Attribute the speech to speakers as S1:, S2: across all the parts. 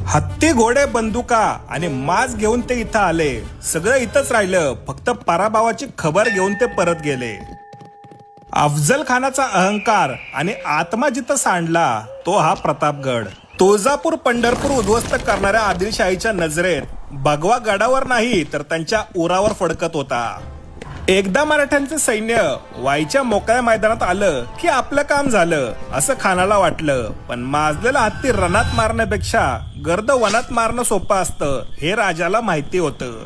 S1: हत्ती घोडे बंदुका आणि मास्क घेऊन ते इथं आले. सगळं इथंच राहिलं, फक्त पराभवाची खबर घेऊन ते परत गेले. अफजल खानाचा अहंकार आणि आत्मा जिथं सांडला तो हा प्रतापगड. तुळजापूर पंढरपूर उद्ध्वस्त करणाऱ्या आदिलशाहीच्या नजरेत भगवा गडावर नाही तर त्यांच्या उरावर फडकत होता. एकदा मराठ्यांचे सैन्य वाईच्या मोकळ्या मैदानात आलं की आपलं काम झालं असं खानाला वाटलं. पण माजलेला हत्ती रणात मारण्यापेक्षा गर्द वनात मारणं सोपं असतं हे राजाला माहिती होतं.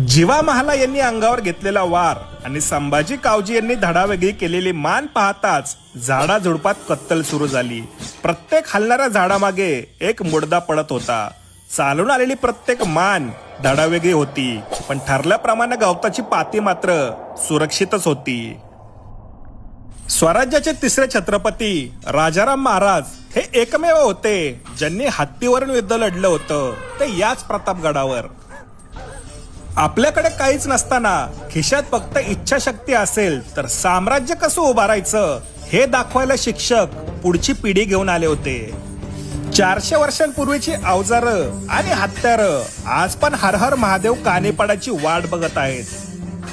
S1: जिवा महाला यांनी अंगावर घेतलेला वार आणि संभाजी कावजी यांनी धडावेगळी केलेली मान पाहताच झाडाझुडपात कत्तल सुरू झाली. प्रत्येक हलणाऱ्या झाडामागे एक मुडदा पडत होता. चालून आलेली प्रत्येक मान धडावेगळी होती, पण ठरल्याप्रमाणे गवताची पाती मात्र सुरक्षितच होती. स्वराज्याचे तिसरे छत्रपती राजाराम महाराज हे एकमेव होते ज्यांनी हत्तीवरून युद्ध लढलं होतं, ते याच प्रतापगडावर. आपल्याकडे काहीच नसताना खिशात फक्त इच्छाशक्ती असेल तर साम्राज्य कसं उभारायचं हे दाखवायला शिक्षक पुढची पिढी घेऊन आले होते. 400 वर्षांपूर्वीची अवजारं आणि हत्यारं आज पण हर हर महादेव कानेपाडाची वाट बघत आहेत.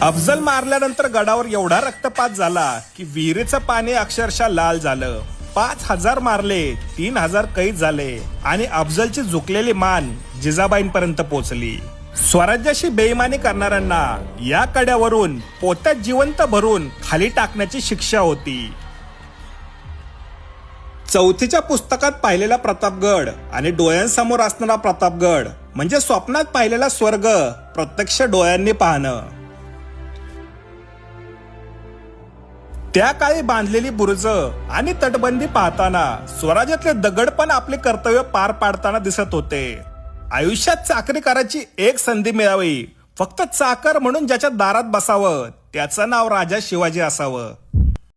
S1: अफजल मारल्यानंतर गडावर एवढा रक्तपात झाला की विहिरीचं पाणी अक्षरशः लाल झालं. 5000 मारले, 3000 कैद झाले आणि अफजलची झुकलेली मान जिजाबाईंपर्यंत पोहोचली. स्वराज्याशी बेईमानी करणाऱ्यांना या कड्यावरून पोत्यात जिवंत भरून खाली टाकण्याची शिक्षा होती. चौथीच्या पुस्तकात पाहिलेला प्रतापगड आणि डोळ्यांसमोर असणारा प्रतापगड म्हणजे स्वप्नात पाहिलेला स्वर्ग प्रत्यक्ष डोळ्यांनी पाहणं. त्या काळी बांधलेली बुरुज आणि तटबंदी पाहताना स्वराज्यातले दगड पण आपले कर्तव्य पार पाडताना दिसत होते. आयुष्यात चाकरी करायची एक संधी मिळावी, फक्त चाकर म्हणून ज्याच्या दारात बसावं त्याचं नाव राजा शिवाजी असावं.